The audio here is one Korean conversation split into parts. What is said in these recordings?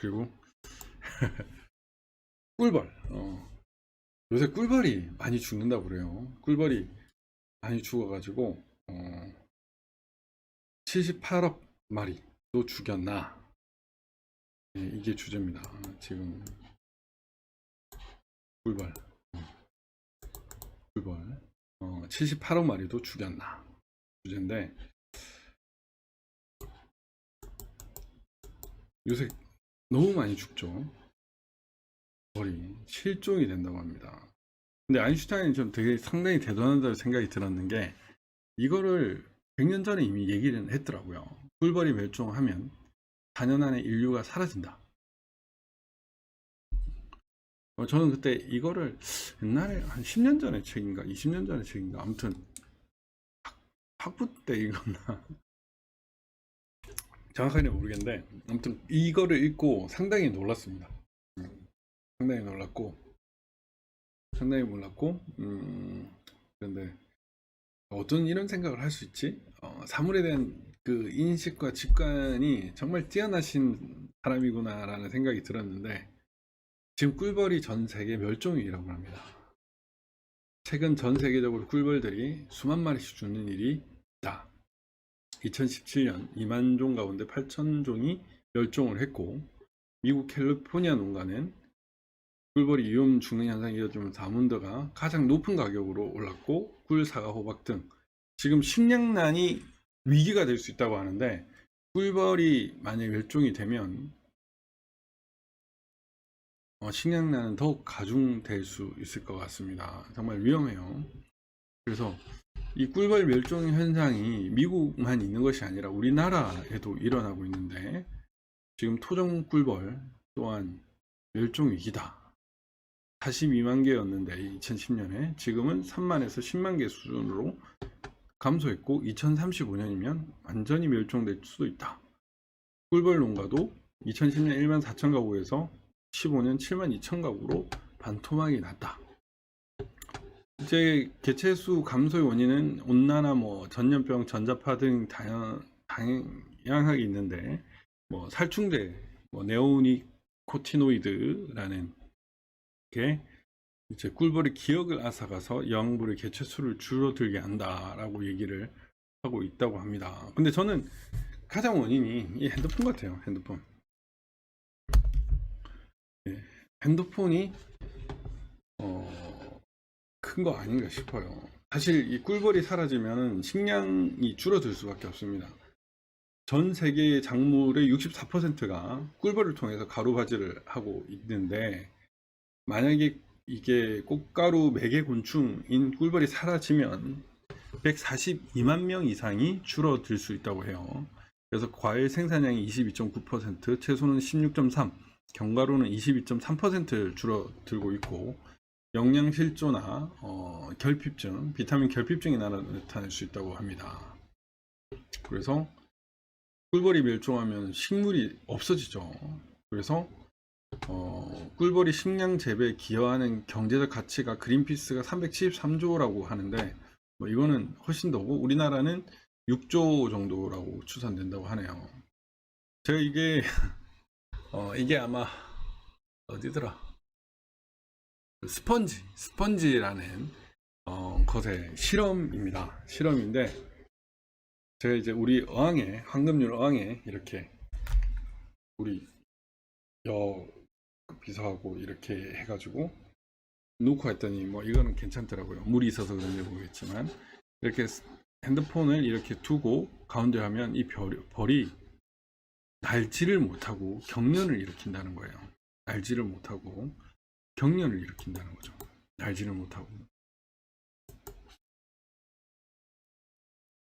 그리고 꿀벌. 요새 꿀벌이 많이 죽는다고 그래요. 꿀벌이 많이 죽어가지고 78억 마리도 죽였나. 네, 이게 주제입니다. 지금 꿀벌 78억 마리도 죽였나 주제인데, 요새 너무 많이 죽죠. 벌이 실종이 된다고 합니다. 근데 아인슈타인이 좀 되게 상당히 대단하다고 생각이 들었는 게, 이거를 100년 전에 이미 얘기를 했더라고요. 꿀벌이 멸종하면 4년 안에 인류가 사라진다. 저는 그때 이거를 옛날에 한 10년 전에 책인가 20년 전에 책인가, 아무튼 학부 때 읽었나 정확하게는 모르겠는데, 아무튼 이거를 읽고 상당히 놀랐습니다. 상당히 놀랐고 그런데 어떤 이런 생각을 할 수 있지? 사물에 대한 그 인식과 직관이 정말 뛰어나신 사람이구나 라는 생각이 들었는데, 지금 꿀벌이 전 세계 멸종위기라고 합니다. 최근 전 세계적으로 꿀벌들이 수만 마리씩 죽는 일이 있다. 2017년 2만 종 가운데 8천 종이 멸종을 했고, 미국 캘리포니아 농가는 꿀벌이 위험 죽는 현상이 이어지면서 아몬드가 가장 높은 가격으로 올랐고, 꿀, 사과, 호박 등 지금 식량난이 위기가 될 수 있다고 하는데, 꿀벌이 만약 멸종이 되면 식량난은 더욱 가중될 수 있을 것 같습니다. 정말 위험해요. 그래서 이 꿀벌 멸종 현상이 미국만 있는 것이 아니라 우리나라에도 일어나고 있는데, 지금 토종 꿀벌 또한 멸종 위기다. 42만 개였는데 2010년에 지금은 3만에서 10만 개 수준으로 감소했고, 2035년이면 완전히 멸종될 수도 있다. 꿀벌 농가도 2010년 1만 4천 가구에서 15년 7만 2천 가구로 반토막이 났다. 이제 개체수 감소의 원인은 온난화, 전염병, 전자파 등 다양하게 있는데, 살충제, 네오니코티노이드라는 게 이제 꿀벌의 기억을 앗아가서 영양분의 개체수를 줄어들게 한다라고 얘기를 하고 있다고 합니다. 근데 저는 가장 원인이 이 핸드폰 같아요. 핸드폰. 네, 핸드폰이 큰 거 아닌가 싶어요. 사실 이 꿀벌이 사라지면 식량이 줄어들 수밖에 없습니다. 전 세계의 작물의 64%가 꿀벌을 통해서 가루바지를 하고 있는데, 만약에 이게 꽃가루 매개 곤충인 꿀벌이 사라지면 142만 명 이상이 줄어들 수 있다고 해요. 그래서 과일 생산량이 22.9%, 채소는 16.3%, 견과류는 22.3% 줄어들고 있고, 영양실조나 결핍증, 비타민 결핍증이 나타날 수 있다고 합니다. 그래서 꿀벌이 멸종하면 식물이 없어지죠. 그래서 꿀벌이 식량 재배에 기여하는 경제적 가치가 그린피스가 373조라고 하는데, 이거는 훨씬 더고 우리나라는 6조 정도라고 추산된다고 하네요. 제가 이게 이게 아마 어디더라, 스펀지라는 것의 실험입니다. 실험인데, 제가 이제 우리 어항에, 황금률 어항에 이렇게 우리 비서하고 이렇게 해가지고 놓고 했더니 이거는 괜찮더라고요. 물이 있어서 그런지 모르겠지만, 이렇게 핸드폰을 이렇게 두고 가운데 하면 이 벌이 날지를 못하고 경련을 일으킨다는 거예요. 날지를 못하고 경련을 일으킨다는 거죠. 날지를 못하고.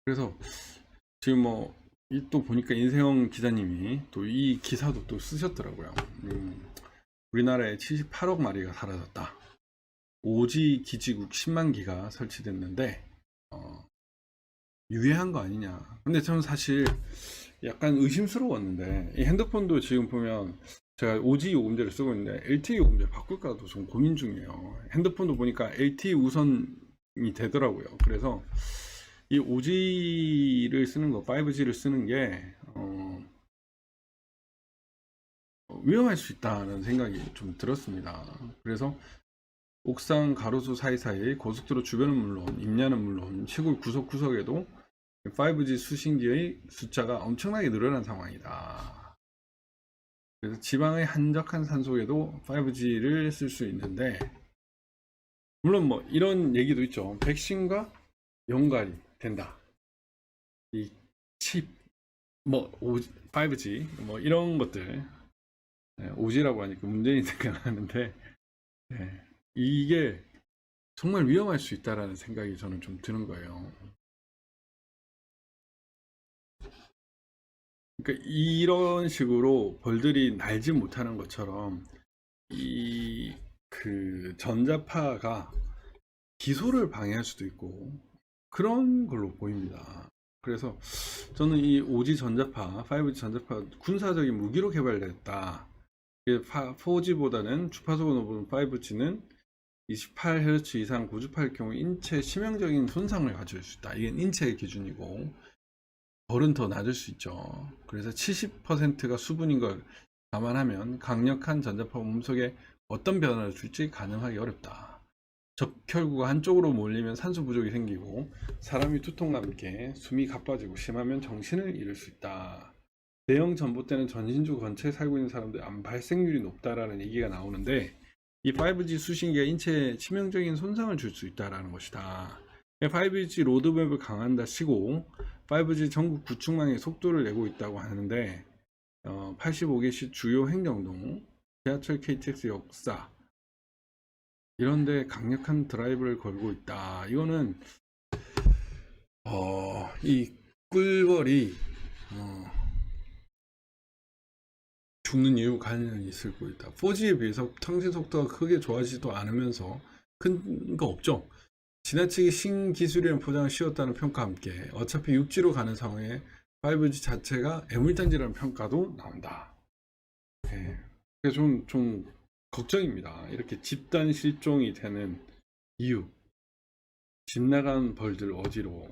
그래서 지금 또 보니까 인세영 기자님이 또 이 기사도 또 쓰셨더라고요. 우리나라에 78억 마리가 사라졌다. 오지 기지국 10만 기가 설치됐는데 유해한 거 아니냐. 근데 저는 사실 약간 의심스러웠는데, 이 핸드폰도 지금 보면 제가 OG 요금제를 쓰고 있는데 LTE 요금제 바꿀까도 좀 고민 중이에요. 핸드폰도 보니까 LTE 우선이 되더라고요. 그래서 이 OG를 쓰는 거, 5G를 쓰는 게 위험할 수 있다는 생각이 좀 들었습니다. 그래서 옥상 가로수 사이사이 고속도로 주변은 물론 임야는 물론 시골 구석구석에도 5G 수신기의 숫자가 엄청나게 늘어난 상황이다. 그래서 지방의 한적한 산속에도 5G를 쓸 수 있는데, 물론 뭐 이런 얘기도 있죠. 백신과 연관이 된다. 이 칩, 뭐 5G 뭐 이런 것들, 오지라고 하니까 문재인이 생각나는데, 이게 정말 위험할 수 있다라는 생각이 저는 좀 드는 거예요. 그러니까 이런 식으로 벌들이 날지 못하는 것처럼 이 그 전자파가 기소를 방해할 수도 있고 그런 걸로 보입니다. 그래서 저는 이 5G 전자파, 5G 전자파 군사적인 무기로 개발됐다. 4G보다는 주파수가 높은 5G는 28Hz 이상 고주파일 경우 인체 치명적인 손상을 가져올 수 있다. 이게 인체의 기준이고 벌은 더 낮을 수 있죠. 그래서 70%가 수분인 걸 감안하면 강력한 전자파 몸속에 어떤 변화를 줄지 가늠하기 어렵다. 적혈구가 한쪽으로 몰리면 산소 부족이 생기고 사람이 두통과 함께 숨이 가빠지고 심하면 정신을 잃을 수 있다. 대형 전봇대는 전신주 근처에 살고 있는 사람들 암 발생률이 높다라는 얘기가 나오는데, 이 5G 수신기가 인체에 치명적인 손상을 줄 수 있다라는 것이다. 5G 로드맵을 강화한다 시고 5G 전국 구축망의 속도를 내고 있다고 하는데, 85개시 주요 행정동, 지하철 KTX 역사 이런데 강력한 드라이브를 걸고 있다. 이거는 이 꿀벌이 죽는 이유 가능성이 있을 거 있다. 4G에 비해서 통신 속도가 크게 좋아지지도 않으면서 큰 거 없죠. 지나치게 신기술이라는 포장을 씌웠다는 평가와 함께 어차피 6G로 가는 상황에 5G 자체가 애물단지라는 평가도 나온다. 그래서 좀 걱정입니다. 이렇게 집단 실종이 되는 이유, 집 나간 벌들 어지러워.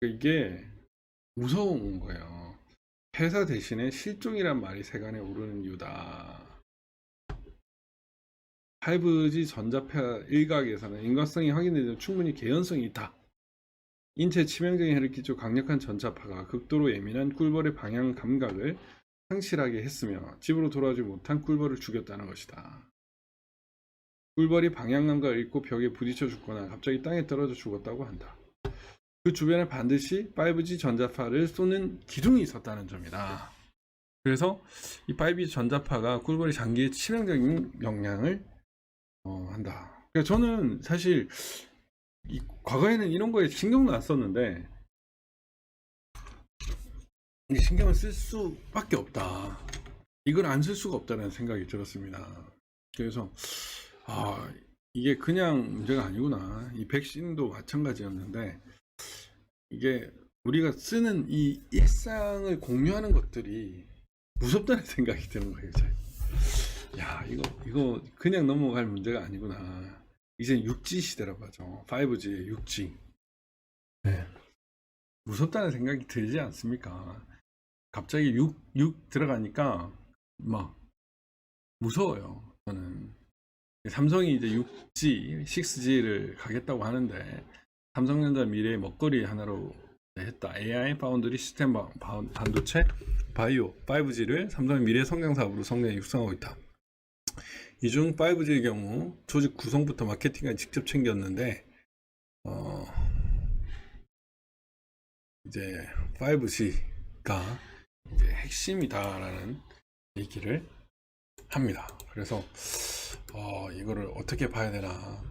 이게 무서운 거예요. 회사 대신에 실종이란 말이 세간에 오르는 이유다. 5G 전자파 일각에서는 인과성이 확인되면 충분히 개연성이 있다. 인체 치명적인 해를 끼쳐 강력한 전자파가 극도로 예민한 꿀벌의 방향 감각을 상실하게 했으며 집으로 돌아오지 못한 꿀벌을 죽였다는 것이다. 꿀벌이 방향 감각을 잃고 벽에 부딪혀 죽거나 갑자기 땅에 떨어져 죽었다고 한다. 그 주변에 반드시 5G 전자파를 쏘는 기둥이 있었다는 점이다. 그래서 이 5G 전자파가 꿀벌이 장기에 치명적인 영향을 한다. 그러니까 저는 사실 과거에는 이런 거에 신경도 안 썼는데 신경을 쓸 수밖에 없다. 이걸 안 쓸 수가 없다는 생각이 들었습니다. 그래서 이게 그냥 문제가 아니구나. 이 백신도 마찬가지였는데 이게 우리가 쓰는 이 일상을 공유하는 것들이 무섭다는 생각이 드는 거예요. 야, 이거 그냥 넘어갈 문제가 아니구나. 이제 6G 시대라고 하죠. 5G, 6G. 네. 무섭다는 생각이 들지 않습니까? 갑자기 6 들어가니까 막 무서워요. 저는 삼성이 이제 6G, 6G를 가겠다고 하는데 삼성전자 미래의 먹거리 하나로 했다. AI, 파운드리, 시스템 반도체, 바이오, 5G를 삼성의 미래 성장 사업으로 성장에 육성하고 있다. 이 중 5G의 경우 조직 구성부터 마케팅까지 직접 챙겼는데 이제 5G가 이제 핵심이다라는 얘기를 합니다. 그래서 이거를 어떻게 봐야 되나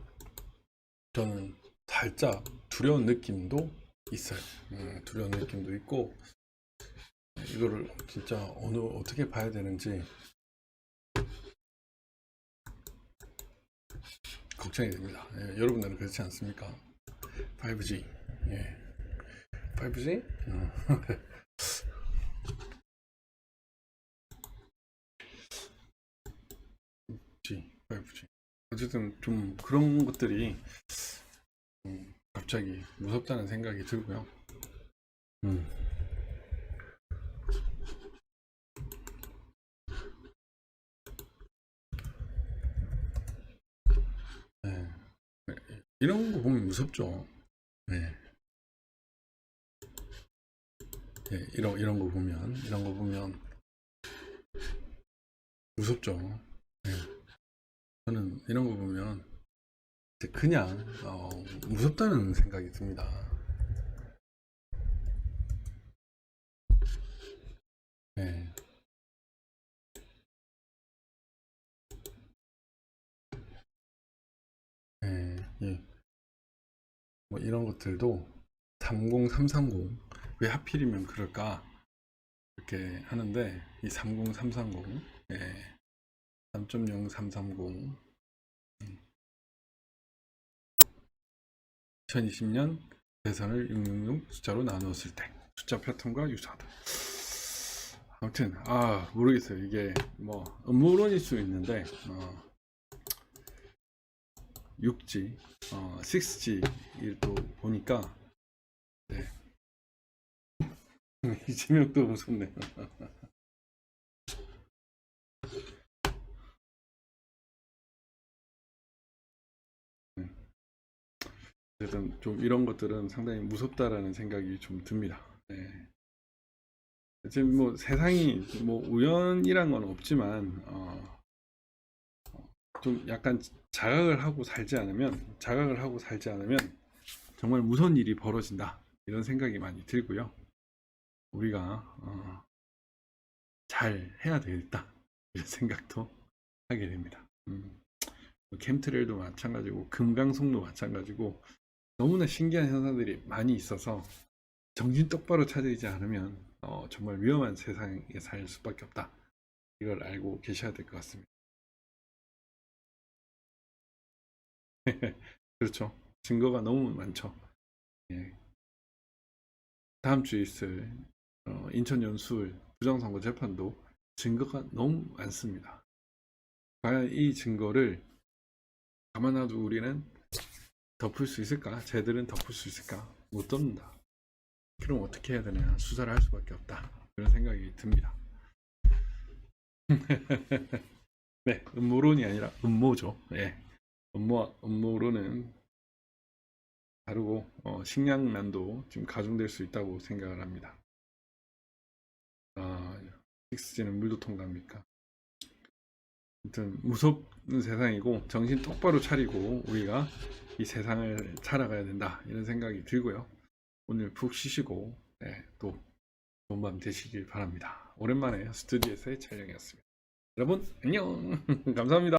저는 살짝 두려운 느낌도 있어요. 두려운 느낌도 있고 이거를 진짜 어떻게 봐야 되는지 걱정이 됩니다. 여러분들은 그렇지 않습니까? 5G 5G? 5G 어쨌든 좀 그런 것들이 갑자기 무섭다는 생각이 들고요. 이런 거 보면 무섭죠. 네. 예, 이런 거 보면 무섭죠. 예, 저는 이런 거 보면 이제 그냥 무섭다는 생각이 듭니다. 예, 예, 예. 뭐 이런 것들도 30330 왜 하필이면 그럴까 이렇게 하는데 이 30330 예, 3.0330 2020년 대선을 666 숫자로 나누었을 때 숫자 패턴과 유사하다. 아무튼 모르겠어요. 이게 뭐 음모론일 수 있는데 6G, 6G를 또 보니까 네. 이재명도 무섭네요. 네. 어쨌든 좀 이런 것들은 상당히 무섭다라는 생각이 좀 듭니다. 네. 지금 뭐 세상이 뭐 우연이란 건 없지만 좀 약간 자각을 하고 살지 않으면 정말 무서운 일이 벌어진다 이런 생각이 많이 들고요. 우리가 잘 해야 되겠다 이런 생각도 하게 됩니다. 캠트레일도 마찬가지고 금강송도 마찬가지고 너무나 신기한 현상들이 많이 있어서 정신 똑바로 차리지 않으면 정말 위험한 세상에 살 수밖에 없다. 이걸 알고 계셔야 될 것 같습니다. 그렇죠. 증거가 너무 많죠. 예. 다음 주에 있을 인천 연수울 부정선거 재판도 증거가 너무 많습니다. 과연 이 증거를 가만놔도 우리는 덮을 수 있을까? 쟤들은 덮을 수 있을까? 못 덮는다. 그럼 어떻게 해야 되냐? 수사를 할 수밖에 없다. 그런 생각이 듭니다. 네, 음모론이 아니라 음모죠. 예. 음모론은 다르고 식량난도 지금 가중될 수 있다고 생각을 합니다. 6G는 물도 통과합니까? 아무튼 무섭는 세상이고 정신 똑바로 차리고 우리가 이 세상을 살아가야 된다 이런 생각이 들고요. 오늘 푹 쉬시고 또 좋은 밤 되시길 바랍니다. 오랜만에 스튜디오에서의 촬영이었습니다. 여러분 안녕 감사합니다.